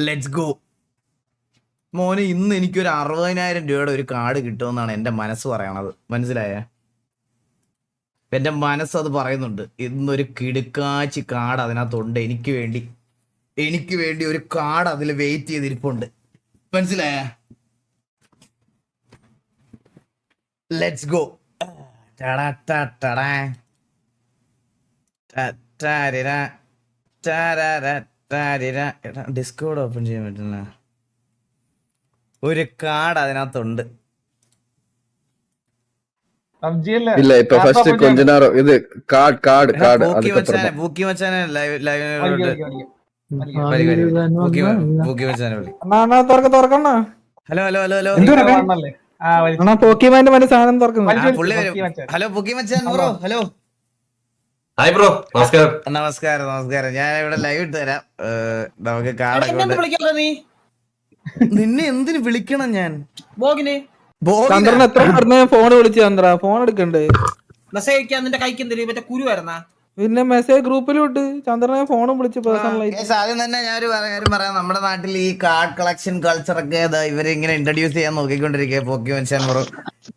Let's go. മോനെ ഇന്ന് എനിക്കൊരു 60,000 രൂപയുടെ ഒരു കാർഡ് കിട്ടുമെന്നാണ് എൻ്റെ മനസ്സ് പറയണത്. മനസ്സിലായേ? എൻ്റെ മനസ്സത് പറയുന്നുണ്ട്. ഇന്നൊരു കിടുക്കാച്ചി കാർഡ് അതിനകത്തുണ്ട്. എനിക്ക് വേണ്ടി ഒരു കാർഡ് അതിൽ വെയിറ്റ് ചെയ്തിരിപ്പുണ്ട്. മനസ്സിലായേ? Let's go. ഡിസ്കോഡ് ഓപ്പൺ ചെയ്യാൻ പറ്റില്ല. ഒരു കാർഡ് അതിനകത്തുണ്ട്. இல்ல இப்ப ஃபர்ஸ்ட் கொஞ்ச நேரம் இது கார்டு அதுக்கப்புறம் പൂക്കി മച്ചാനെ ലൈവിനോട് പൂക്കി മച്ചാനെ വിളി. തുറക്കണ ഹലോ ഹലോ ഹലോ ഹലോ പോക്കിമാന്റെ മറ്റേ സാധനം തുറക്കുന്നു. പുള്ളി വരും. ഹലോ പൂക്കി മച്ചാൻ ബ്രോ. ഹലോ ഹായ് ബ്രോ, നമസ്കാരം. നമസ്കാരം നമസ്കാരം. ഞാൻ ഇവിടെ ലൈവ് ഇട്ട് തരാം. നമുക്ക് കാർഡൊക്കെ നിന്നെ എന്തിനു വിളിക്കണം ഞാൻ? ചന്ദ്രൻ എത്ര പറഞ്ഞ ഫോൺ വിളിച്ചു ചന്ദ്ര, ഫോൺ എടുക്കണ്ടേ? മെസ്സേജ് അയക്കാൻ നിന്റെ കൈക്ക് എന്തെങ്കിലും മറ്റേ കുരു വരുന്നാ? പിന്നെ മെസ്സേജ് ഗ്രൂപ്പിലോട്ട് ചന്ദ്രനെ ഫോണും വിളിച്ച് പേഴ്സണലായിട്ട്. ആദ്യം തന്നെ ഞാൻ ഒരു കാര്യം പറയാം. നമ്മുടെ നാട്ടിൽ ഈ കാർഡ് കളക്ഷൻ കൾച്ചർ ഒക്കെ ഇവരിങ്ങനെ ഇൻട്രൊഡ്യൂസ് ചെയ്യാൻ നോക്കിക്കൊണ്ടിരിക്കുക പോക്കി മച്ചാൻ ബ്രോ.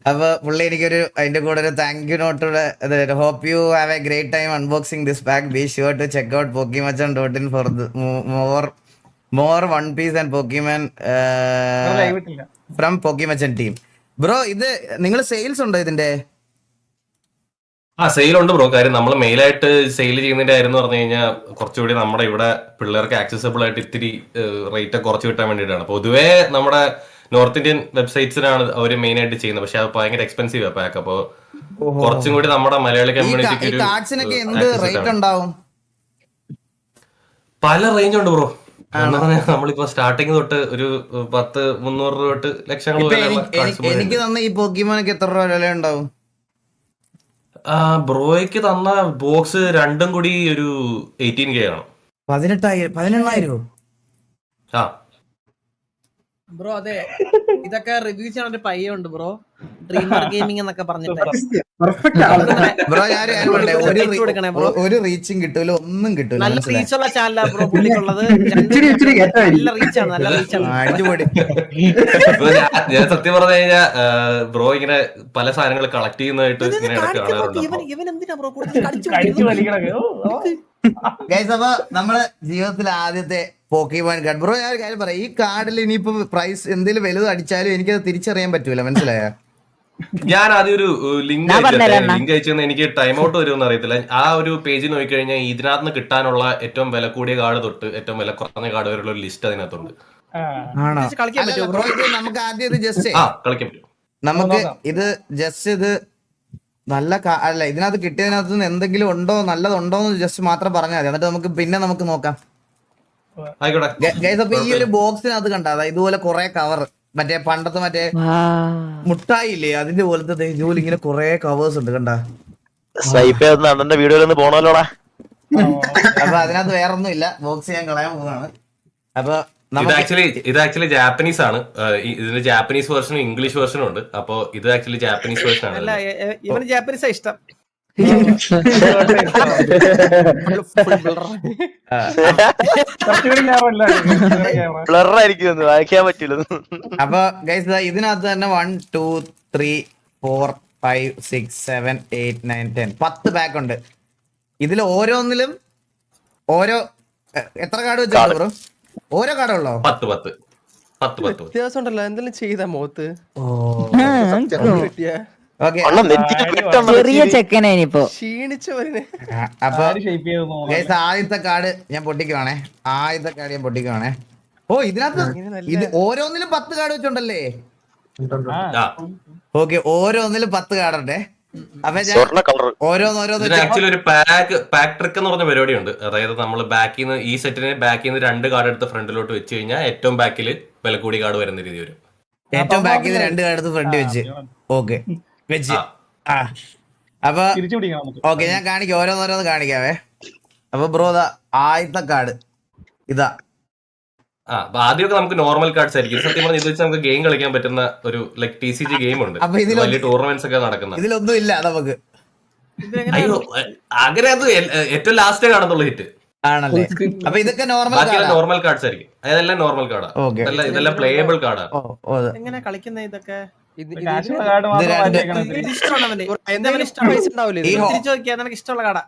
അപ്പൊ പുള്ളി എനിക്കൊരു അതിന്റെ കൂടെ ഒരു താങ്ക് യു നോട്ടോടെ hope you have a great time unboxing this pack. Be sure to check out pokimachan.in for more One Piece and Pokemon from Pokimachan team. Bro ഇത് നിങ്ങൾ സെയിൽസ് ഉണ്ടോ ഇതിന്റെ? സെയിൽ ഉണ്ട് ബ്രോ. കാര്യം നമ്മൾ മെയിലായിട്ട് സെയിൽ ചെയ്യുന്നതിന്റെ കാര്യം എന്ന് പറഞ്ഞു കഴിഞ്ഞാൽ കുറച്ചുകൂടി നമ്മുടെ ഇവിടെ പിള്ളേർക്ക് ആക്സസിബിൾ ആയിട്ട് ഇത്തിരി റേറ്റ് കുറച്ച് കിട്ടാൻ വേണ്ടിയിട്ടാണ്. പൊതുവേ നമ്മുടെ നോർത്ത് ഇന്ത്യൻ വെബ്സൈറ്റ്സിനാണ് അവർ മെയിൻ ആയിട്ട് ചെയ്യുന്നത്. പക്ഷെ അത് ഭയങ്കര എക്സ്പെൻസീവ് ആ പാക്ക്. അപ്പൊ കുറച്ചും കൂടി നമ്മുടെ മലയാളി കമ്മ്യൂണിറ്റിക്ക് ഒരു പല റേഞ്ച് ഉണ്ട് ബ്രോ. നമ്മളിപ്പോ സ്റ്റാർട്ടിങ് തൊട്ട് ഒരു 10-300 രൂപ തൊട്ട് ലക്ഷങ്ങൾ എനിക്ക് തന്ന ഈ പോക്കിമോനൊക്കെ എത്ര രൂപ വില ഉണ്ടാവും? ബ്രോയ്ക്ക് തന്ന ബോക്സ് രണ്ടും കൂടി ഒരു 18K ആണ്. 18,000 ആ ബ്രോ അതെ, ഇതൊക്കെ റിവ്യൂ ചെയ്യാൻ ഒരു പയ്യുണ്ട് ബ്രോ, ഡ്രീമർ ഗെയിമിംഗ് എന്നൊക്കെ പറഞ്ഞിട്ട്. ബ്രോ ഒരു റീച്ചും കിട്ടൂല, ഒന്നും കിട്ടൂല. നല്ല റീച്ചുള്ള ചാനലാ ബ്രോ പുള്ളിക്കുള്ളത്. നല്ല റീച്ചാണ്, നല്ല റീച്ചാണ്. അടിപൊളി. ഞാൻ സത്യം പറഞ്ഞു കഴിഞ്ഞാൽ ബ്രോ ഇങ്ങനെ പല സാധനങ്ങൾ കളക്ട് ചെയ്യുന്നതായിട്ട് ഇങ്ങനെ ഇടയ്ക്ക് കാണാറുണ്ട്. ഇവൻ എന്തിനാ ബ്രോ അപ്പൊ നമ്മള് ജീവിതത്തിൽ ആദ്യത്തെ പോക്കിമോൻ കാർഡ്. ബ്രോ ഞാൻ ഒരു കാര്യം പറയാം, ഈ കാർഡിൽ ഇനിയിപ്പോ പ്രൈസ് എന്തെങ്കിലും വലുത് അടിച്ചാലും എനിക്കത് തിരിച്ചറിയാൻ പറ്റൂല. മനസ്സിലായ? ഞാൻ ആദ്യം ഒരു ലിങ്ക് അയച്ചെന്ന് എനിക്ക് ടൈം ഔട്ട് വരുമെന്ന് അറിയത്തില്ല. ആ ഒരു പേജിൽ നോക്കിക്കഴിഞ്ഞാൽ ഇതിനകത്ത് കിട്ടാനുള്ള ഏറ്റവും വില കൂടിയ കാർഡ് തൊട്ട് ഏറ്റവും വില കുറഞ്ഞ കാർഡ് വരെയുള്ള ഒരു ലിസ്റ്റ് അതിനകത്തുണ്ട്. ബ്രോ ഇത് നമുക്ക് ആദ്യം ഇത് ജസ്റ്റ് കളിക്കാൻ പറ്റും. നമുക്ക് ഇത് ജസ്റ്റ് ഇത് നല്ല അല്ല, ഇതിനകത്ത് കിട്ടിയതിനകത്ത് നിന്ന് എന്തെങ്കിലും ഉണ്ടോ നല്ലതുണ്ടോ എന്ന് ജസ്റ്റ് മാത്രം പറഞ്ഞാൽ മതി. എന്നിട്ട് നമുക്ക് പിന്നെ നമുക്ക് നോക്കാം. അപ്പൊ ഈ ഒരു ബോക്സിനകത്ത് കണ്ട ഇതുപോലെ കുറെ കവർ, മറ്റേ പണ്ടത്തെ മറ്റേ മുട്ടായി ഇല്ലേ അതിന്റെ പോലത്തെ ഇതുപോലെ ഇങ്ങനെ കുറെ കവേഴ്സ് ഉണ്ട്. കണ്ട അപ്പൊ അതിനകത്ത് വേറൊന്നും ഇല്ല. ബോക്സ് ഞാൻ കളയാൻ പോവാണ്. അപ്പൊ ഇത് ആക്ച്വലി ജാപ്പനീസ് ആണ്. ഇതിന്റെ ജാപ്പനീസ് വേർഷനും ഇംഗ്ലീഷ് വേർഷനും ഉണ്ട്. അപ്പൊ ഇത് ആക്ച്വലി ജാപ്പനീസ് വേർഷൻ ആണ്. ഇവന് ജാപ്പനീസാ ഇഷ്ടം. അപ്പൊ ഗൈസ് ഇതിനകത്ത് തന്നെ 1 2 3 4 5 6 7 8 9 10 10 പാക്ക് ഉണ്ട്. ഇതിൽ ഓരോന്നിലും ഓരോ എത്ര കാർഡ് വെച്ചാണ് ബ്രോ? ഓരോ കാർഡുള്ളോ? 10 വ്യത്യാസം ഉണ്ടല്ലോ എന്തെങ്കിലും ചെയ്ത മുഖത്ത്. ചെറിയ ചെക്കനേനിപ്പോ ക്ഷീണിച്ചവരിനെ. അപ്പൊ ആദ്യത്തെ കാർഡ് ഞാൻ പൊട്ടിക്കുവാണേ. ഓ ഇതിനകത്ത് ഇത് ഓരോന്നിലും 10 കാർഡ് വെച്ചുണ്ടല്ലേ? ഓക്കെ, ഓരോന്നിലും 10 കാർഡുണ്ടേ. അപ്പൊ ഞാൻ ആക്ച്വലി ഒരു പാക്ക് ട്രിക്ക് എന്ന് പറഞ്ഞ പരിപാടിയുണ്ട്. അതായത് നമ്മൾ ബാക്കിൽ നിന്ന് ഈ സെറ്റിന് ബാക്കിൽ നിന്ന് 2 കാർഡ് എടുത്ത് ഫ്രണ്ടിലോട്ട് വെച്ച് കഴിഞ്ഞാൽ ഏറ്റവും ബാക്കിൽ വില കൂടിയ കാർഡ് വരുന്ന രീതി വരും. ഏറ്റവും ബാക്കിൽ 2 കാർഡ് എടുത്ത് ഫ്രണ്ട് വെച്ച് ഓക്കെ വെച്ച് അപ്പൊ ഓക്കെ ഞാൻ കാണിക്കാം, ഓരോന്നോരോന്ന് കാണിക്കാവേ. അപ്പൊ ബ്രോ ആദ്യത്തെ കാർഡ് ഇതാ. ആദ്യമൊക്കെ നമുക്ക് നോർമൽ കാർഡ്സ് ആയിരിക്കും. സത്യം പറഞ്ഞാൽ ഇത് വെച്ച് നമുക്ക് ഗെയിം കളിക്കാൻ പറ്റുന്ന ഒരു ലൈക് TCG ഗെയിം ഉണ്ട്. വലിയ ടൂർണമെന്റ്സ് ഒക്കെ നടക്കുന്നത്. ഇതിലൊന്നും ഇല്ല നമുക്ക്. അയ്യോ അങ്ങനെ അത് ഏറ്റവും ലാസ്റ്റ് കാണത്തുള്ളൂ ഹിറ്റ്. ആണല്ലേ? അപ്പൊ ഇതൊക്കെ നോർമൽ ബാക്കിയെല്ലാം നോർമൽ കാർഡ്സ് ആയിരിക്കും. അതെല്ലാം നോർമൽ കാർഡാ. ഓക്കെ. ഇതെല്ലാം പ്ലേയബിൾ കാർഡാ. എങ്ങനെ കളിക്കുന്ന ഇതൊക്കെ നിനക്ക് ഇഷ്ടമുള്ള കട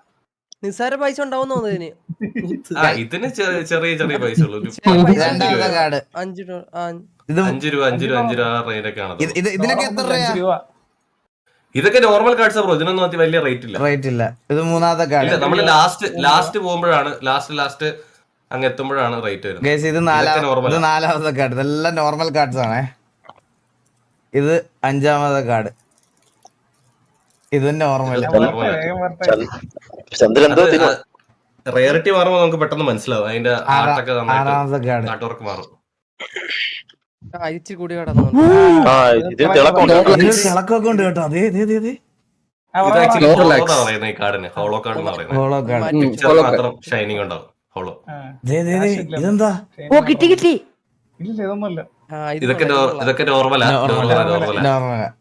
നിസ്സാര പൈസ ഉണ്ടാവും തോന്നുന്നു ഇതിന് ചെറിയ ചെറിയ പൈസ ഉള്ളൂ. രണ്ടാമത്തെ കാർഡ് 5 രൂപ. 5 രൂപ 5 രൂപ 5 രൂപ റേറ്റ് ആണ്. ഇതിനൊക്കെ എത്ര രൂപ? ഇതൊക്കെ നോർമൽ കാർഡ്സ് ബ്രോ. ഇതിനൊന്നും അതി വലിയ റേറ്റ് ഇല്ല. റേറ്റ് ഇല്ല. ഇത് മൂന്നാമത്തെ കാർഡ്. നമ്മള് ലാസ്റ്റ് പോകുമ്പോഴാണ് ലാസ്റ്റ് അങ്ങ് എത്തുമ്പോഴാണ് റേറ്റ് വരുന്നത്. ഗൈസ് ഇത് നാലാമത്തെ കാർഡ്. ഇതെല്ലാം നോർമൽ കാർഡ്സ് ആണേ. ഇത് അഞ്ചാമത്തെ കാർഡ്. ഇത് നോർമൽ. റേറിറ്റി മാറുമ്പോ നമുക്ക് പെട്ടെന്ന് മനസ്സിലാവും. അതിന്റെ ആർട്ടൊക്കെ ആറാമത്തെ കാർഡ്. ആർട്ട് വർക്ക് മാറും. ഇച്ചിരി കൂടി കടന്നു തിളക്കൊക്കെ ഉണ്ട് കേട്ടോ. അതെ ഇത് ആക്ച്വലി ഹോളോ എന്നാ പറയുന്നത്. ഈ കാർഡിന് ഹോളോ കാർഡ് എന്ന് പറയുന്നത്. Hollow card. പിക്ചർ മാത്രം ഷൈനിങ് ഉണ്ടാവും. ഹോളോ. ഇതെന്താ? കിട്ടി ഇതൊക്കെ നോർമലാ.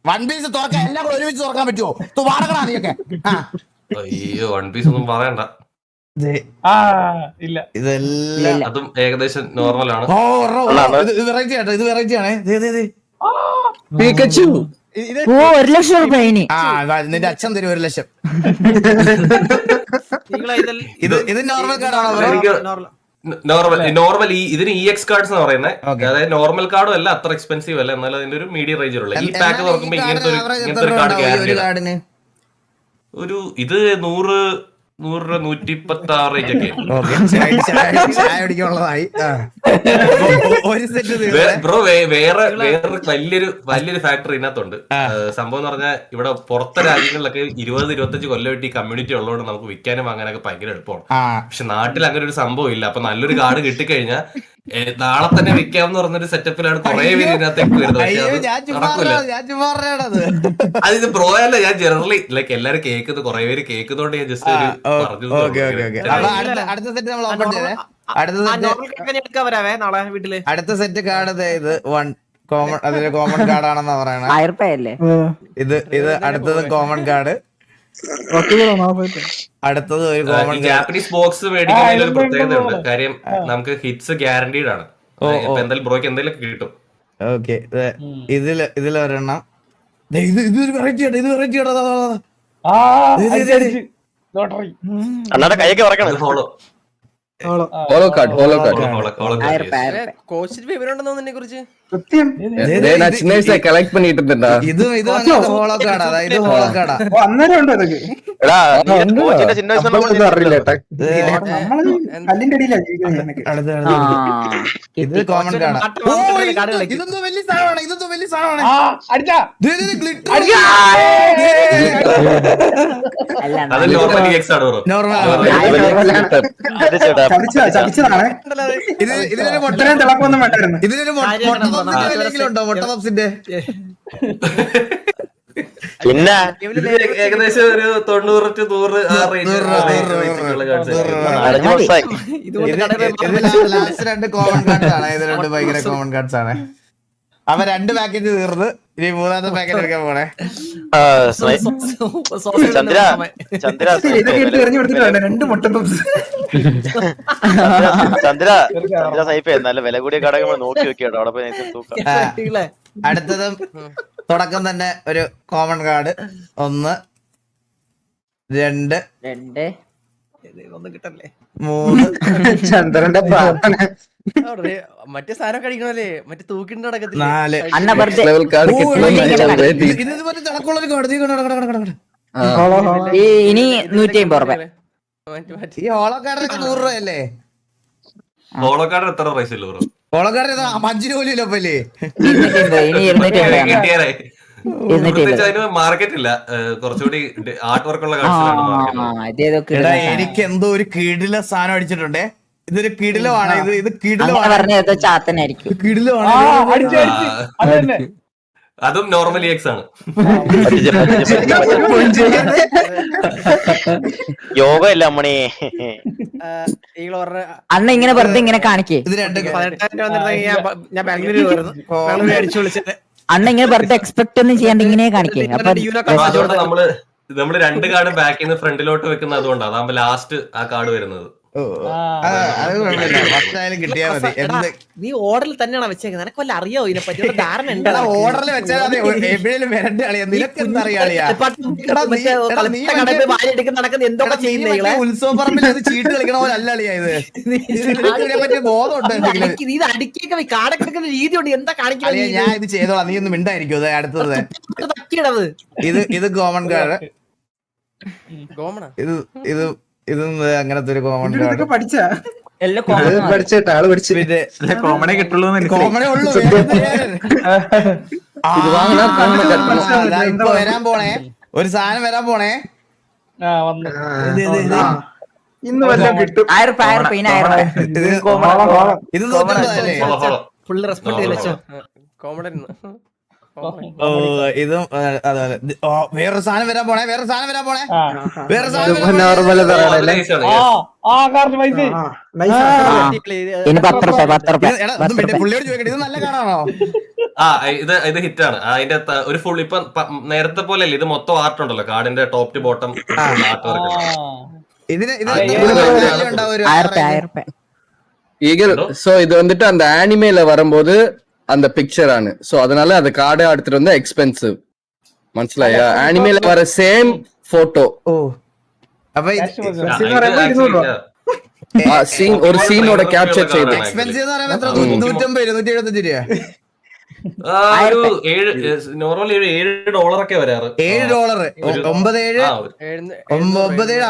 വൺ പീസ് തുറക്കാൻ എല്ലാം കൂടെ ഒരുമിച്ച് തുറക്കാൻ പറ്റുമോ? വാടകടാ നീയൊക്കെ. അയ്യോ വൺ പീസ് ഒന്നും പറയണ്ട. ഇതെല്ലാം അതും ഏകദേശം നോർമലാണ്. ഇത് വെറൈറ്റി ആട്ടോ. ഇത് വെറൈറ്റി ആണേ. പിക്കാച്ചു. 1,00,000 രൂപ ഇനി. നിന്റെ അച്ഛൻ തരും 1,00,000. ഇത് നോർമൽ കാർഡാണോ? നോർമൽ ഇതിന് EX കാർഡ്സ് എന്ന് പറയുന്നത്. അതായത് നോർമൽ കാർഡും അല്ല, അത്ര എക്സ്പെൻസീവ് അല്ല, എന്നാലും അതിന്റെ ഒരു മീഡിയം റേഞ്ചിലുള്ള ഈ പാക്ക് തുറക്കുമ്പോ ഇങ്ങനത്തെ ഒരു കാർഡ് ഗ്യാരണ്ടി. ഒരു ഇത് 100 രൂപ 126 റേഞ്ച് ഒക്കെ. ബ്രോ വേറെ വലിയൊരു ഫാക്ടറി ഇതിനകത്തുണ്ട്. സംഭവം എന്ന് പറഞ്ഞാൽ ഇവിടെ പുറത്തെ രാജ്യങ്ങളിലൊക്കെ 20-25 കൊല്ലമായിട്ട് ഈ കമ്മ്യൂണിറ്റി ഉള്ളതുകൊണ്ട് നമുക്ക് വിൽക്കാനും വാങ്ങാനൊക്കെ ഭയങ്കര എളുപ്പമാണ്. പക്ഷെ നാട്ടിൽ അങ്ങനെ ഒരു സംഭവം ഇല്ല. അപ്പൊ നല്ലൊരു കാർഡ് കിട്ടിക്കഴിഞ്ഞാൽ നാളെ തന്നെ വിൽക്കാമെന്ന് പറഞ്ഞൊരു സെറ്റപ്പിലാണ് കുറെ പേര് ഇതിനകത്തേക്ക് വരുന്നത്. അത് ബ്രോ അല്ല, ഞാൻ ജനറലി ലൈക്ക് എല്ലാരും കേൾക്കുന്നത്, കുറെ പേര് കേൾക്കുന്നോണ്ട് ഞാൻ ജസ്റ്റ് പറഞ്ഞു. അടുത്ത സെറ്റ് കാർഡ് ഇത് കോമൺ, അതില് കോമൺ കാർഡാണെന്നാ പറയണേ. 1000 രൂപയല്ലേ? ഇത് അടുത്തത് കോമൺ കാർഡ്. അടുത്തത് ഒരു കോമൺ ജാപ്പനീസ് ബോക്സ് മേടിക്കുന്നതിൽ ഒരു പ്രത്യേകത ഉണ്ട്. കാര്യം നമുക്ക് ഹിറ്റ്സ് ഗ്യാരണ്ടീഡ് ആണ്. എന്തായാലും ബ്രോയ്ക്ക് എന്തെങ്കിലും കിട്ടും. ഓക്കെ. ഇതിലൊരെണ്ണം. ഇതൊരു വെറൈറ്റി ആണ്. ഇത് വെറൈറ്റി ആണ്. Hollow card. കോച്ചിന് വിവരമുണ്ടെന്ന് ഇതിനെ കുറിച്ച്. കളക്ട് பண்ணிட்டு இருந்தா. ഇത് ഹോളോ കാർഡാ. അതായത് ഹോളോ കാർഡാ. ഇത് കോമൺ കാർഡാ. ഇതൊന്നും വലിയ സാധനമാണ്. ഇതൊന്നും വലിയ സാധനമാണ്. അത് നോർമൽ EX ആണ് ബ്രോ. ഇതിനൊരു ഉണ്ടോ? മുട്ട പപ്സിന്റെ പിന്നെ ഏകദേശം ഒരു 90 to 100 ആ റേഞ്ചുള്ള കാർഡ്സ്. ലാസ്റ്റ് 2 കോമൺ കാർഡ്സ് ആണ്. ഇത് 2 ഭയങ്കര കോമൺ കാർഡ്സ് ആണ്. അവ 2 പാക്കേജ് തീർന്ന് ഇനി 3ാമത്തെ പാക്കേജ് എടുക്കാൻ പോണേ. ചന്ദ്ര സൈപ്പ് നല്ല വില കൂടിയ കടകൾ നോക്കി വെക്കട്ടോ. അവിടെ പോയി അടുത്തത് തുടക്കം തന്നെ ഒരു കോമൺ കാർഡ്. 1 2 3 ചന്ദ്രന്റെ പ്രാർത്ഥന. മറ്റേ സാധനം കഴിക്കണല്ലേ, മറ്റേ തൂക്കിണ്ട് നടക്കത്തില്ല. 4 അന്ന ബർത്ത് ഇതിന് തിളക്കമുള്ളൊരു കാർഡ്. ഇനി 150 രൂപ. ഈ ഹോളോ കാർഡിനൊക്കെ 100 രൂപയല്ലേ? ഹോളോ കാർഡ് എത്ര പ്രൈസ് ഇല്ല ബ്രോ? ഹോളോ കാർഡ് 5 പോലും ഇല്ല. അപ്പല്ലേ 250. അതിന് മാർക്കറ്റ് ഇല്ല. കുറച്ചുകൂടി ആർട്ട് വർക്ക് ഉള്ള കാർഡ്സിലാണ് മാർക്കറ്റ്. എടാ എനിക്ക് എന്തോ ഒരു കിടില സാധനം അടിച്ചിട്ടുണ്ടേ. ഇതൊരു കിടിലമാണ്. ഇത് കിടിലമാണ്. പറഞ്ഞത് ചാത്തനായിരിക്കും. കിടിലമാണ്. അതും നോർമൽ EX ആണ്. യോഗ ഇല്ല അമ്മണി. അണ്ണ ഇങ്ങനെ വെറുതെ ഇങ്ങനെ കാണിക്കേ. ഇത് 2 ഞാൻ ബാംഗ്ലൂരിൽ പോയിരുന്നു. ബാംഗ്ലൂരിൽ അടിച്ചു വിളിച്ചിട്ട് അണ്ണ ഇങ്ങനെ വെറുതെ എക്സ്പെക്ട് ഒന്നും ചെയ്യാണ്ട് ഇങ്ങനെ കാണിക്കേ. അപ്പൊ നമ്മള് 2 കാർഡ് ബാക്കിൽ നിന്ന് ഫ്രണ്ടിലോട്ട് വെക്കുന്നത് അതുകൊണ്ടാണ്. അതാകുമ്പോ ലാസ്റ്റ് ആ കാർഡ് വരുന്നത്. അത് കുഴപ്പമില്ല, ഫസ്റ്റ് ആയാലും കിട്ടിയാ മതി. എന്ത് നീ ഓർഡറിൽ തന്നെയാണ് വെച്ചേക്കുന്നത്, നിനക്ക് വല്ല അറിയോ ഇതിനെ പറ്റി? ഒരു ധാരണ ഉണ്ട്? ഓർഡറിൽ വെച്ചാൽ മതി, എപ്പോഴും വരണ്ട കളിയാ. നിനക്ക് എന്താ അറിയാളിയാ? നടക്കുന്ന എന്തൊക്കെ ചെയ്യുന്നേ? ഉത്സവ പറമ്പിൽ അത് ചീട്ട് കളിക്കണ പോലെ അല്ല കളിയാ ഇത്. ഇതിനെ പറ്റി ബോധമുണ്ടോ എന്തെങ്കിലും? ഇത് അടിക്കൊക്കെ കാടൊക്കെ എടുക്കുന്ന രീതി ഉണ്ട്. എന്താ കാണിക്കുന്നത്? ഞാൻ ഇത് ചെയ്തോളാം, നീ ഒന്ന് മിണ്ടായിരിക്കും. ഇത് അടുത്തത് തക്കിയിടത്. ഇത് കോമൺ കാർഡ്. കോമണാ ഇത് ഇത് ഇത് അങ്ങനത്തെ ഒരു കോമൺ കാർഡ്. എല്ലാം പഠിച്ചേട്ടാ ആള് പഠിച്ചു. പിന്നെ കോമണേ കിട്ടുള്ളൂ കോമണേ ഉള്ളൂ. ഇപ്പൊ വരാൻ പോണേ, ഒരു സാധനം വരാൻ പോണേ. ഇന്ന് വല്ലതും കിട്ടും. 1000 1000 ഇത് 150 ഫുള്ള് റെസ്പോണ്ട് ചെയ്തോ. കോമഡൻ ഓ ഇതും അതുപോലെ. വേറൊരു സാധനം വരാൻ പോണേ, വേറൊരു സാധനം വരാൻ പോണേ, വേറൊരു സാധനം ഇനി 10 രൂപ. പുള്ളിയോട് ചോദിക്കട്ടെ, ഇത് നല്ല കാർഡാണോ? ഇത് ഹിറ്റാണ്. അതിന്റെ ഒരു ഫുൾ ഇപ്പൊ നേരത്തെ പോലെ അല്ലേ, ഇത് മൊത്തം ആർട്ട് ഉണ്ടല്ലോ കാർഡിന്റെ top to bottom art work. ഇതിന് ஈகல் சோ இது வந்துட்டு அந்த ஆனிமேல வரும்போது அந்த பிக்சர் ஆனு சோ அதனால அந்த கார்டு எடுத்துட்டு வந்து எக்ஸ்பென்சிவ் മനസ്സിലായോ? ആനിമേல வர சேம் போட்டோ. ഓ അപ്പൊ സീൻ ഒരു സീനോட ക്യാപ്ചർ ചെയ്തു. എക്സ്പെൻസീവ് എന്ന് പറയുമ്പോൾ എത്ര? 150 275 രൂപ. നോർമലി $7 ഒക്കെ വരാറ്. $7 97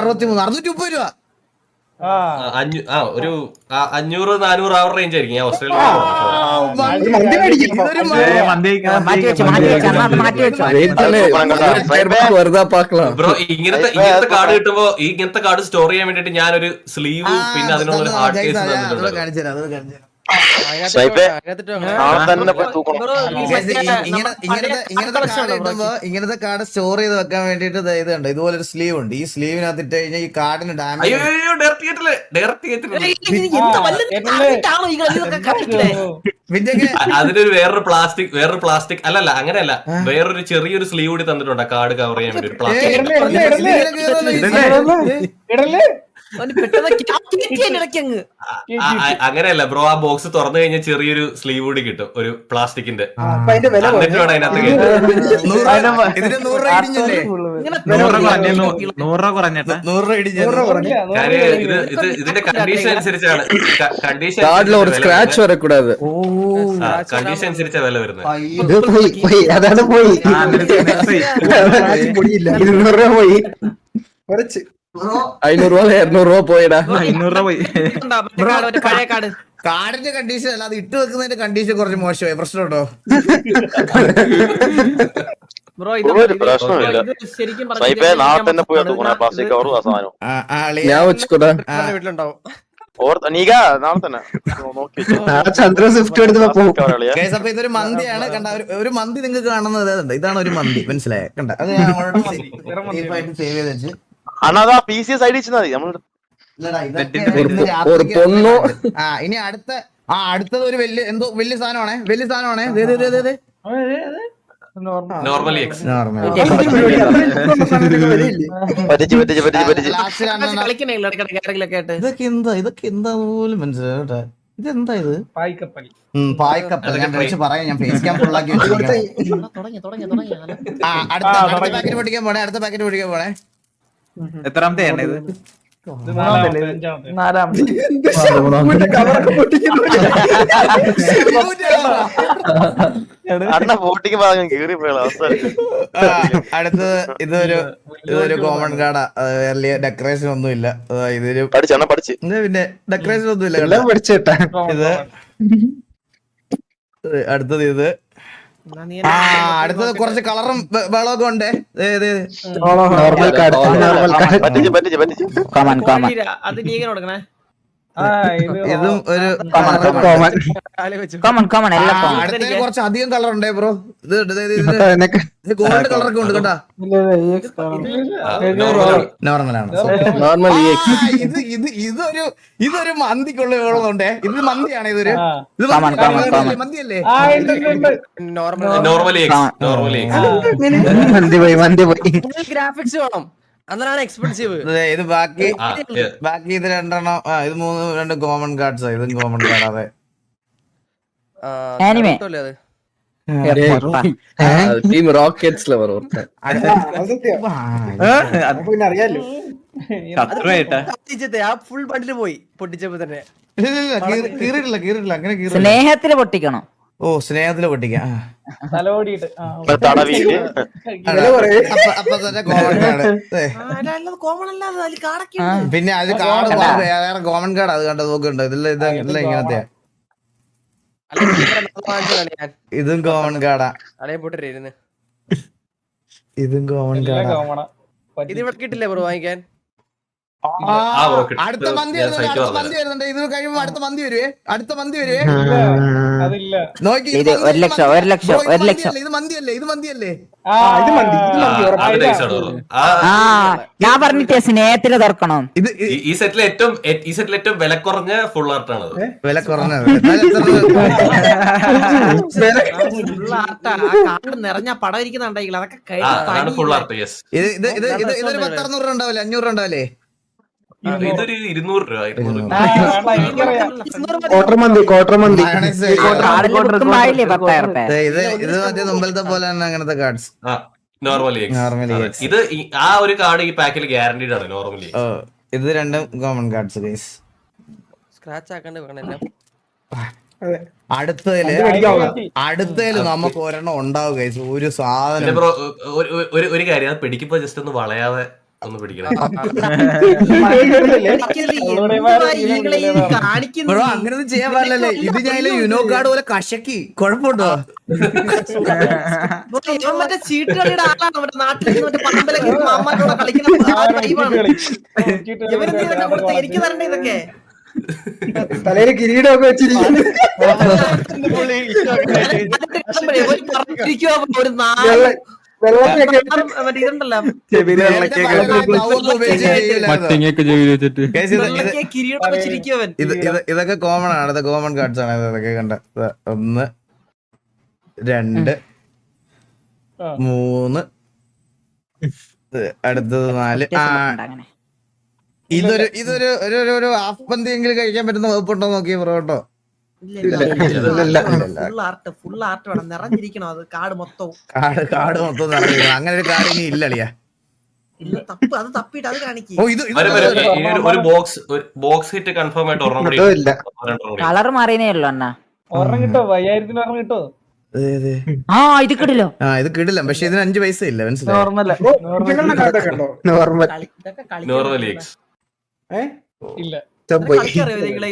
630 രൂപ. ഒരു 500-400 ആ റേഞ്ച് ആയിരിക്കും. ഞാൻ ഓസ്ട്രേലിയ വെറുതെ പാക്കണം ബ്രോ. ഇങ്ങനത്തെ കാർഡ് കിട്ടുമ്പോ ഇങ്ങനത്തെ കാർഡ് സ്റ്റോർ ചെയ്യാൻ വേണ്ടിട്ട് ഞാനൊരു സ്ലീവ് പിന്നെ അതിനുള്ള ഹാർഡ് കേസ് തന്നിട്ടുണ്ട്. ഇങ്ങനത്തെ കാർഡ് സ്റ്റോർ ചെയ്ത് വെക്കാൻ വേണ്ടിട്ട് ഇത് കണ്ടോ, ഇതുപോലെ ഒരു സ്ലീവ് ഉണ്ട്. ഈ സ്ലീവിനകത്ത് ഇട്ട് കഴിഞ്ഞാൽ ഈ കാർഡിന് ഡാമേജ്. അതിനൊരു വേറൊരു പ്ലാസ്റ്റിക് അല്ലല്ല അങ്ങനെയല്ല, വേറൊരു ചെറിയൊരു സ്ലീവ് കൂടി തന്നിട്ടുണ്ട് കാർഡ് കവർ ചെയ്യാൻ വേണ്ടി. പ്ലാസ്റ്റിക് അങ്ങനെയല്ല ബ്രോ, ആ ബോക്സ് തുറന്നു കഴിഞ്ഞാൽ ചെറിയൊരു സ്ലീവ് കൂടി കിട്ടും, ഒരു പ്ലാസ്റ്റിക്കിന്റെ. എന്നിട്ട് വേണം അതിനകത്ത് ഇതിന് 100 രൂപ ഇടിഞ്ഞല്ലേ? 100 രൂപ കുറഞ്ഞിട്ട് ഇതിന്റെ കണ്ടീഷൻ അനുസരിച്ചാണ്. കാർഡിൽ ഒരു സ്ക്രാച്ച് വരക്കൂടാതെ. കണ്ടീഷൻ അനുസരിച്ചാണ് വില വരുന്നത്. അതാണ് പോയി 200 രൂപ പോയി. 500 രൂപ 200 രൂപ പോയിടാ. 500 രൂപ പോയി. പഴയ കാർഡ്. കാർഡിന്റെ കണ്ടീഷൻ അല്ല, അത് ഇട്ട് വെക്കുന്നതിന്റെ കണ്ടീഷൻ കുറച്ച് മോശമായി. പ്രശ്നമുണ്ടോ? ബ്രോ ശരിക്കും നാളെ തന്നെ പോയി പ്ലാസ്റ്റിക് കവറും ആ സാധനവും ഞാൻ വെച്ചുകൂടാ. വീട്ടിലുണ്ടാവും. നീക നാളെ തന്നെ ചന്ദ്ര സ്വിഫ്റ്റ് എടുത്ത് പോകും. അപ്പൊ ഇതൊരു മന്തിയാണ്. കണ്ട ഒരു മന്തി നിങ്ങൾക്ക് കാണുന്നത് അതുണ്ട്. ഇതാണ് ഒരു മന്തി, മനസ്സിലായ? കണ്ട അത് ഞാൻ സേവ് ചെയ്ത് വെച്ച്. അണ്ണാ PC സൈഡ് വെച്ചാൽ മതി. നമ്മള് ഒരു പൊണ്ണു. ഇനി അടുത്തത് ഒരു വലിയ സാധനമാണേ, വലിയ സാധനമാണേ. നോർമലി എക്സ് ഇതൊക്കെ എന്താ പോലും മനസ്സിലായി. ഇതെന്താ ഇത്? പായ്ക്കപ്പൽ. ഞാൻ പറയാം, ഞാൻ ഫേസ് ക്യാം ഫുള്ളാക്കി വെച്ചിരിക്കണം. അടുത്ത പാക്കറ്റ് പൊട്ടിക്കാൻ പോണേ, അടുത്ത പാക്കറ്റ് പൊട്ടിക്കാൻ പോണേ. എത്രാമത്തെ ഇത്? അണ്ണ പൊട്ടിക്ക് കീറി പോയ അവസ്ഥ. അടുത്തത് ഇതൊരു കോമൺ കാർഡാ. വലിയ ഡെക്കറേഷൻ ഒന്നും ഇല്ല. ഇതൊരു പഠിച്ചു പിന്നെ ഡെക്കറേഷൻ ഒന്നും ഇല്ല. പഠിച്ചേട്ടാ. ഇത് അടുത്തത് ഇത്. അടുത്തത് കുറച്ച് കളറും വെള്ളമൊക്കെ ഉണ്ട്. അത് നീ കൊടുക്കണേ. ഇതും ഒരു കോമൺ എല്ലാം അടുത്ത കുറച്ച് അധികം കളർ ഉണ്ടേ ബ്രോ. ഇത് ഗോൾഡ് കളറൊക്കെ ഉണ്ട് കേട്ടാ. നോർമലാണ്. ഇതൊരു മന്തിക്കുള്ള വെള്ളമുണ്ടേ. ഇത് മന്തിയാണ്. ഇതൊരു മന്തിയല്ലേ? നോർമലി എക്സ് മന്തി പോയി. ഗ്രാഫിക്സ് വേണം. അന്നേരമാണ് എക്സ്പെൻസീവ്. ഇത് ബാക്കി ആ, ബാക്കി ഇത് രണ്ടെണ്ണം ഇത് രണ്ട് കോമൺ കാർഡ്സ് ഇതും കോമൺ കാർഡ്. അതെ Anime. അത് ടീം റോക്കറ്റ്സ്ல വரும். കത്തിച്ചത്തെ ആ ഫുൾ ബണ്ടിൽ പോയി പൊട്ടിച്ചപ്പോ തന്നെ. കീറിട്ടില്ല അങ്ങനെ കീറില്ല. സ്നേഹത്തില് പൊട്ടിക്കണം. ഓ സ്നേഹത്തില് പൊട്ടിക്കാം. തടവിട്ട് അപ്പൊ തന്നെ കോമൺ കാർഡ്. കോമൺ അല്ലാതെ അതിൽ കാടൊക്കെ ഉണ്ട്. പിന്നെ അത് കാർഡ് വേറെ കോമൺ കാർഡ് അത് കണ്ടത് നോക്കുന്നുണ്ടോ? ഇതെല്ലാം ഇങ്ങനത്തെ ഇതും കോമൺ കാർഡാ. അളയെ പൊട്ടിരുന്ന് ഇതും കോമൺ കാർഡാ. ഇത് ഇവിടെ കിട്ടില്ലേ ബ്രോ വാങ്ങിക്കാൻ? അടുത്ത മന്തി വരുന്നുണ്ട്. ഇത് കഴിയുമ്പോ അടുത്ത മന്തി വരുവേ. നോക്കി ഇത് 1,00,000 1,00,000. ഇത് മന്തിയല്ലേ? ആ ഞാൻ പറഞ്ഞിട്ടേ സ്നേഹത്തില് തുറക്കണം. ഈ സെറ്റിലെ ഏറ്റവും വില കുറഞ്ഞ ഫുൾ ആർട്ടാണ്. വില കുറഞ്ഞത് ഫുൾ ആർട്ടാ. ആ കാർഡ് നിറഞ്ഞ പടം ഇരിക്കുന്നുണ്ടെങ്കിൽ അതൊക്കെ അതാണ് ഫുൾ ആർട്ട്. യെസ്, ഇതൊരു 10-600 രൂപ ഉണ്ടാവില്ലേ? 500 രൂപ ഉണ്ടാവില്ലേ? ഇതൊരു 200 രൂപ. കൊടുക്കുമ്പോഴായില്ലേ 10,000 രൂപ. ഇത് മറ്റേ മുമ്പലത്തെ പോലെ തന്നെ അങ്ങനത്തെ കാർഡ്സ്. നോർമലി ഇത് ആ ഒരു കാർഡ് ഈ പാക്കിൽ ഗ്യാരണ്ടീഡ് ആണ് നോർമലി. ഇത് രണ്ടും കോമൺ കാർഡ്സ് ഗൈസ്. സ്ക്രാച്ച് ആക്കാണ്ട് വെക്കണല്ലോ. അടുത്തതില് നമുക്ക് ഒരെണ്ണം ഉണ്ടാവും ഗൈസ്. ഒരു സാധനം ബ്രോ ഒരു കാര്യം, അത് പിടിക്കുമ്പോ ജസ്റ്റ് ഒന്ന് വളയാതെ ഒന്ന് പിടിക്കണം. ബ്രോ അങ്ങനൊന്നും ചെയ്യാൻ പാടില്ലല്ലേ? ഇത് ഞാൻ യുനോ കാർഡ് പോലെ കശക്കി കുഴപ്പമുണ്ടോ? മറ്റേ ചീട്ടുകളിയുടെ ആളാണ് നമ്മുടെ നാട്ടിൽ മറ്റേ പറമ്പിലൊക്കെ അമ്മമാരോടെ കളിക്കുന്ന എനിക്ക് തരണ്ടേ ഇതൊക്കെ? തലയിൽ കിരീടമൊക്കെ വെച്ചിരിക്കും. ഒരു നാല് ഇതുണ്ടല്ലോ കിരീടം വെച്ചിരിക്കും. ഇതൊക്കെ കോമൺ ആണ്. ഇത് കോമൺ കാർഡ്സ് ആണ്. ഇതൊക്കെ കണ്ട 1 2 3 അടുത്തത് 4. അങ്ങനെ ഇതൊരു ഹാഫ് പന്തി എങ്കിലും കഴിക്കാൻ പറ്റുന്ന വകുപ്പുണ്ടോ നോക്കിയ പൊറോട്ടോ? ഫുൾ ആർട്ട് വേണം. നിറഞ്ഞിരിക്കണം അത് കാർഡ് മൊത്തവും. കാർഡ് മൊത്തം നിറഞ്ഞിരിക്കണം. അങ്ങനെ ഒരു കാർഡ് ഇനി ഇല്ല അളിയാ. ഇല്ല തപ്പ് അത് തപ്പിട്ട് അത് കാണിക്കും. ഒരു ബോക്സ് ഹിറ്റ് കൺഫേം ആയിട്ട് ഒരെണ്ണം കൂടി കളർ മാറിയേ ഉള്ളു അണ്ണാ. ഇത് കിടില്ലോ. ഇത് കിടില്ല. പക്ഷെ ഇതിന് 5 പൈസ ഇല്ല. മനസ്സിലായോ? നോർമലി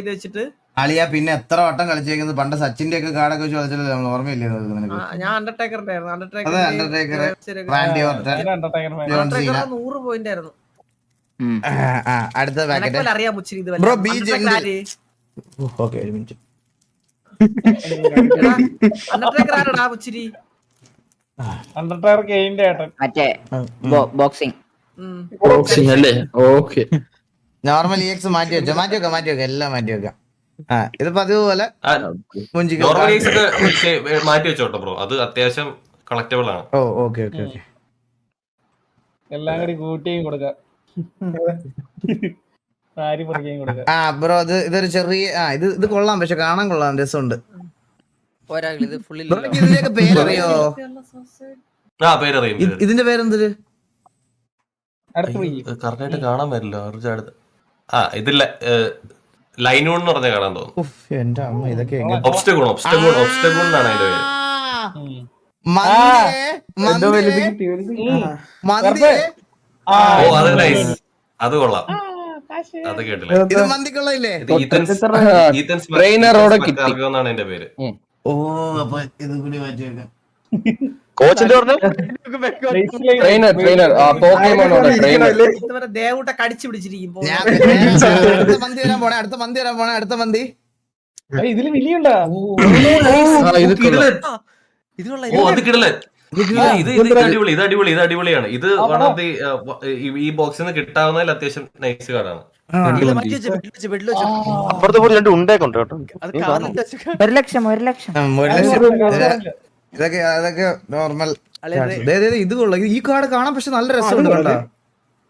ഇത് വെച്ചിട്ട് അളിയാ പിന്നെ എത്ര വട്ടം കളിച്ചേക്കുന്നത്? പണ്ട് സച്ചിന്റെ ഒക്കെ കാർഡൊക്കെ വെച്ച് കളിച്ചല്ലോ. നമ്മൾ ഓർമ്മയില്ലേ നിനക്ക്? ഞാൻ അണ്ടർടേക്കറിന്റെ ആയിരുന്നു. അതെ Undertaker, Randy Orton, John Cena. 100 point ആയിരുന്നു. അടുത്ത പാക്കറ്റ് അറിയാം മുച്ചിരി. ഇത് ബ്രോ ബി ജംഗിൾ. ഓക്കേ ഒരു മിനിറ്റ്. അണ്ടർടേക്കർ ആരാടാ മുച്ചിരി? മറ്റേ ബോക്സിംഗ് അല്ലേ? ഓക്കെ. നോർമൽ EX മാറ്റി വെക്കാം. എല്ലാം മാറ്റി വെക്കാം. ഇതിപ്പോ അതുപോലെ മാറ്റി വെച്ചോട്ടോ ബ്രോ. അത് അത്യാവശ്യം കളക്റ്റബിൾ ആണ്. ഓ ഓക്കെ. എല്ലാം കൂടി കൂട്ടിയും കൊടുക്കാം. ബ്രോ ഇതൊരു ചെറിയ ഇത് കൊള്ളാം. പക്ഷെ കാണാൻ കൊള്ളാം. രസമുണ്ട്. ഇതിന്റെയൊക്കെ പേരറിയോ? പേരറിയും. ഇതിന്റെ പേരെന്തൊരു കറക്റ്റായിട്ട് കാണാൻ പറ്റില്ല. ഇതില്ല ലൈനൂൺ എന്ന് പറഞ്ഞ കാണാൻ തോന്നുന്നു. എന്റെ അമ്മ ഇതൊക്കെ ഒബ്സ്റ്റഗൂൺ എന്നാണ് അതിന്റെ പേര്. അത് നൈസ്. അത് കൊള്ളാം. അത് കേട്ടില്ല. ഇത് മന്തിക്കുള്ളതില്ലേ? എന്നാണ് എന്റെ പേര്. ഓ അപ്പൊ ഇത് കൂടി മാറ്റി വെക്കാം. കോച്ചിന്റെ പറഞ്ഞു ദേവൂട്ട കടിച്ചു പിടിച്ചിരിക്കും. അടുത്ത മന്തി വരാൻ പോണേ. ഇതില് വിളിയുണ്ടോ? ഇത് അടിപൊളിയാണ്. ഇത് വൺ ഓഫ് ദി ഈ ബോക്സിൽ നിന്ന് കിട്ടാവുന്നതിൽ അത്യാവശ്യം നൈസ് കാർഡാണ്. അപ്പുറത്തെ പോയി 2 ഉണ്ടേ കൊണ്ട് കേട്ടോ. 1,00,000 ഇതൊക്കെ നോർമൽ. ഇത് കൊള്ളാം. ഈ കാർഡ് കാണാൻ പക്ഷെ നല്ല രസമുണ്ട്. കണ്ടാ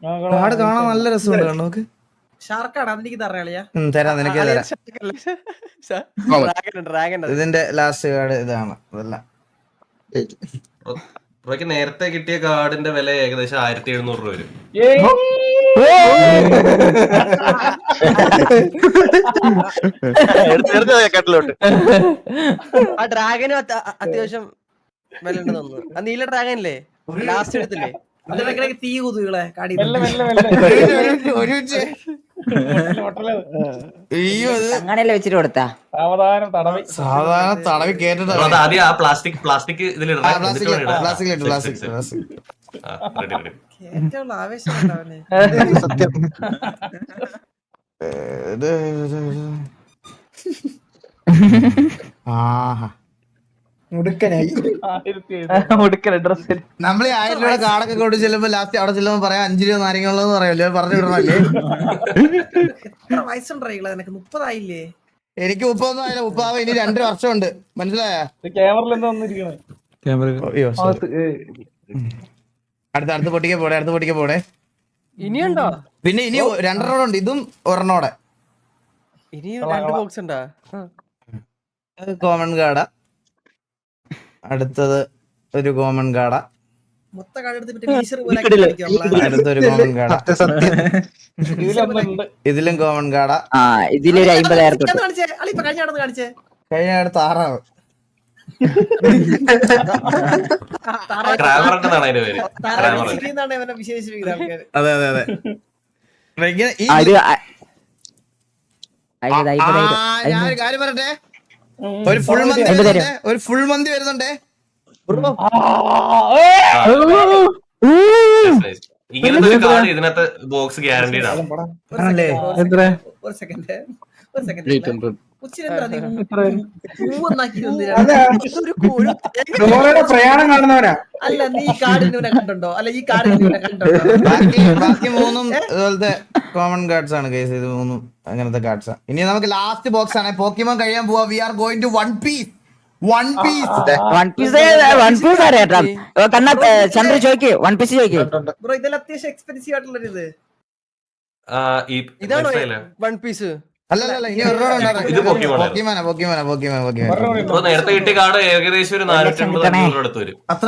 കാർഡ് കാണാൻ നല്ല രസമുണ്ട് നോക്ക്. ഷാർക്കാണ് അതെനിക്ക് തറയാളിയാ. തരാം, നിനക്ക് തരാം. ഡ്രാഗൺ ഇതിന്റെ ലാസ്റ്റ് കാർഡ് ഇതാണ്. ഇതെല്ലാം ബ്രോയ്ക്ക് നേരത്തെ കിട്ടിയ കാർഡിന്റെ വില ഏകദേശം 1700 രൂപ വരും. കട്ടിലോട്ട് ആ ഡ്രാഗനും അത്യാവശ്യം വില ഉണ്ടെന്ന് തോന്നുന്നു. ആ നീല ഡ്രാഗൻ അല്ലേ ലാസ്റ്റ് എടുത്തില്ലേ? അതിനിടയ്ക്കിടയ്ക്ക് തീ കുതുകളെ കാടി. ഒരു മിനിറ്റ്. അയ്യോ, ഇത് അങ്ങനെയല്ലേ വെച്ചിട്ട് കൊടുത്താ സാധാരണ തടവി കേട്ടിട്ട് ബ്രോ, അത് ആദ്യം ആ പ്ലാസ്റ്റിക് ഇതിലിടണം. പ്ലാസ്റ്റിക് ഏറ്റവും ആവേശം ഉണ്ടാവനെ. ആഹാ, നമ്മൾ 1000 രൂപ കാർഡൊക്കെ കൊണ്ട് ചെല്ലുമ്പോ ലാസ്റ്റ് അവിടെ ചെല്ലുമ്പോ പറയാം 5 രൂപ നാരങ്ങളുള്ളതെന്ന് പറയല്ലോ, പറഞ്ഞു വിടണല്ലേ. എത്ര വയസ്സുണ്ടായില്ല നിനക്ക്? 30 ആയില്ലേ? എനിക്ക് 30 ആയില്ല, 30 ഇനി 2 വർഷമുണ്ട്. മനസ്സിലായ? അടുത്ത പൊട്ടിക്ക പോടെ. ഇനിയുണ്ടോ? പിന്നെ ഇനി 2 ഉണ്ട്, ഇതും ഒരെണ്ണോടെ. ഇനിയും 2 ബോക്സ് ഉണ്ടാ? കോമൺ കാർഡ. അടുത്തത് ഒരു കോമൺ കാർഡ. മൊത്തം കാർഡ് എടുത്ത് മറ്റേ വീശർ പോലെ ആക്കി കളിക്കാം നമ്മളെ. അടുത്തൊരു കോമൺ കാർഡ. ഇതിലും കോമൺ കാർഡ. ആ ഇതിലൊരു 50,000 ഇതൊന്ന് കാണിച്ചേ. അളി ഇപ്പൊ കഴിഞ്ഞ നടന്ന് കാണിച്ചേ. കഴിഞ്ഞ അടുത്ത് 6 ക്രാമർ ഉണ്ടെന്നാണ് അതിന്റെ പേര്. ക്രാമർ. താരാണ് ഇവനെ വിശേഷിപ്പിക്കുന്ന ആൾക്കാര്. അതെ അതെ അതെ. ഇങ്ങനെ ഈ- ഞാനൊരു കാര്യം പറയട്ടെ, ഒരു ഫുൾ മന്തി വരുന്നുണ്ടേ, ഒരു ഫുൾ മന്തി വരുന്നുണ്ടേ. ഇങ്ങനത്തെ ഒരു കാർഡ് ഇതിനകത്ത് ബോക്സ് ഗ്യാരണ്ടീഡ് ആണ്. ഒരു സെക്കൻഡ് പ്രയാണം കാണുന്നവരാ. അല്ല, നീ ഈ കാർഡിനെ കണ്ടുണ്ടോ? അല്ല, ഈ കാർഡിനെ കണ്ടുണ്ടോ? ബാക്കി 3 ഇതുപോലത്തെ കോമൺ കാർഡ്സ് ആണ് കേസ്. ഇത് 3 അങ്ങനത്തെ കാർഡ്സ്. ഇനി നമുക്ക് ലാസ്റ്റ് ബോക്സ് ആണ്. പോക്കിമോൻ കഴിയാൻ പോവാ. We are going to One Piece അറിയാം. കണ്ണാ ചന്ദ്ര ചോദിക്ക്, 1 പീസ് ചോദിക്ക്. ബ്രോ, ഇതെല്ലാം അത്യാവശ്യം എക്സ്പെൻസീവ് ആയിട്ടുള്ള ഇത്. ഇതാണോ മനസ്സിലായില്ല? 1 പീസ്? അല്ല ഇനി ഒരെണ്ണം ഇത് പോക്കിമോനാ. പോക്കിമോന. ബ്രോ, നേരത്തെ കിട്ടിയ കാർഡ് ഏകദേശം ഒരു 450 അടുത്ത് വരും. അത്ര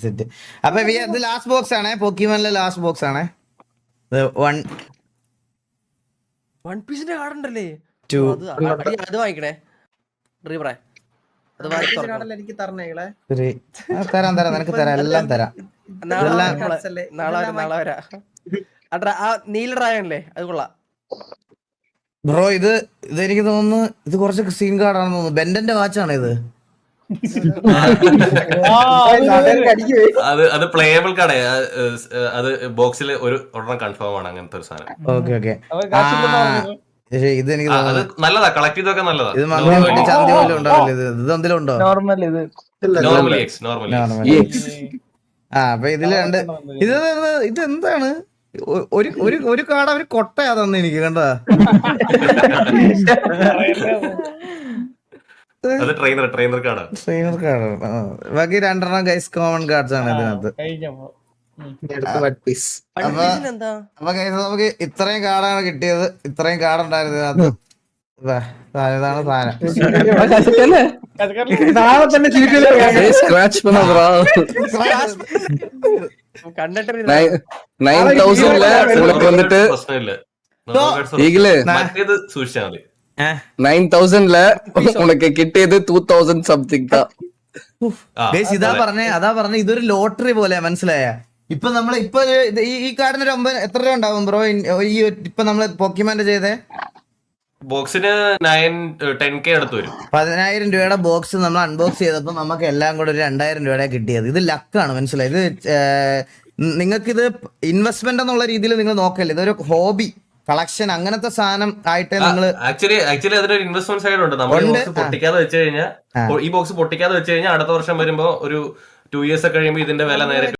സെറ്റ്. അപ്പൊ ഇത് ലാസ്റ്റ് ബോക്സ് ആണ്. പോക്കിമോനിലെ ലാസ്റ്റ് ബോക്സ് ആണ്. 1 പീസിന്റെ കാർഡ് ഉണ്ടല്ലേ? 2 അത് വാങ്ങിക്കണേ ഡ്രീവറെ. അത് വാങ്ങിച്ചു കാർഡല്ല എനിക്ക് തരണേകളെ. 3 തരാം നിനക്ക് തരാം, എല്ലാം തരാം. നാളെ വരാ. ആ നീല ഡ്രാഗൺ അല്ലേ? അത് കൊള്ളാം ബ്രോ. ഇതെനിക്ക് തോന്നുന്നു ഇത് കുറച്ച് സീൻ കാർഡാണെന്ന് തോന്നുന്നു. ബെൻഡന്റെ വാച്ചാണ് ഇത്. അത് പ്ലേയബിൾ കാർഡ്. അത് ബോക്സിൽ ഒരെണ്ണം കൺഫേം ആണ്. അങ്ങനത്തെ ഒരു സാധനം. ഓക്കെ. ഇത് എനിക്ക് അത് തോന്നുന്നു നല്ലതാ. കളക്ട് ചെയ്തൊക്കെ നല്ലതാ. ഇത് മന്തി ചന്തി പോലും ഉണ്ടാവില്ല. ഇത് എന്തെങ്കിലും ഉണ്ടോ? നോർമലി അപ്പൊ ഇതില് 2 ഇതെന്താണ്? ഒരു കാർഡ് അവര് കൊട്ടയാ തന്നെ എനിക്ക് കണ്ടാ. അത് ട്രെയിനർ കാർഡാ. Trainer card. ബാക്കി 2 ഗൈസ് കോമൺ കാർഡ്സ് ആണ് ഇതിനകത്ത്. അപ്പൊ guys, നമുക്ക് ഇത്രയും കാർഡാണ് കിട്ടിയത്. ഇത്രയും കാർഡ് ഉണ്ടായിരുന്നു ഇതിനകത്ത്. ഇതാണ് സാധനം. ஸ்கிராட்ச் பண்ண ப்ரோ. 9000ல உங்களுக்கு வந்துட்டு പ്രശ്നമില്ല. ஈகிளே മറ്റേത് സൂക്ഷിച്ചാൽ മതി. 9000ல உனக்கு കിട്ടിയത് 2000 സംതിങ് தான். ഗൈസ് അതാ പറഞ്ഞ ഇതൊരു ലോട്ടറി പോലെ. മനസ്സിലായ? ഇപ്പൊ നമ്മള് ഈ കാർഡിന് ഒരു 9 എത്ര രൂപ ഉണ്ടാവും ബ്രോ? ഈ ഇപ്പൊ നമ്മള് പോക്കിമാന്റെ ചെയ്തേ ബോക്സിന് 10K അടുത്ത് വരും. 10,000 രൂപയുടെ ബോക്സ് നമ്മൾ അൺബോക്സ് ചെയ്തപ്പോ നമുക്ക് എല്ലാം കൂടെ ഒരു 2000 രൂപയുടെ കിട്ടിയത്. ഇത് ലക്കാണ്. മനസ്സിലായത്? നിങ്ങൾക്കിത് ഇൻവെസ്റ്റ്മെന്റ് എന്നുള്ള രീതിയിൽ നിങ്ങൾ നോക്കല്ലേ. ഇതൊരു ഹോബി കളക്ഷൻ അങ്ങനത്തെ സാധനം ആയിട്ട് നിങ്ങൾ ആക്ച്വലി അതിനൊരു ഇൻവെസ്റ്റ്മെന്റ് സൈഡ് ഉണ്ട്. നമ്മൾ പൊട്ടിക്കാതെ വെച്ച് കഴിഞ്ഞാൽ, ഈ ബോക്സ് പൊട്ടിക്കാതെ വെച്ച് കഴിഞ്ഞാൽ അടുത്ത വർഷം വരുമ്പോ ഒരു 2 years ഒക്കെ കഴിയുമ്പോൾ ഇതിന്റെ വില നേരെ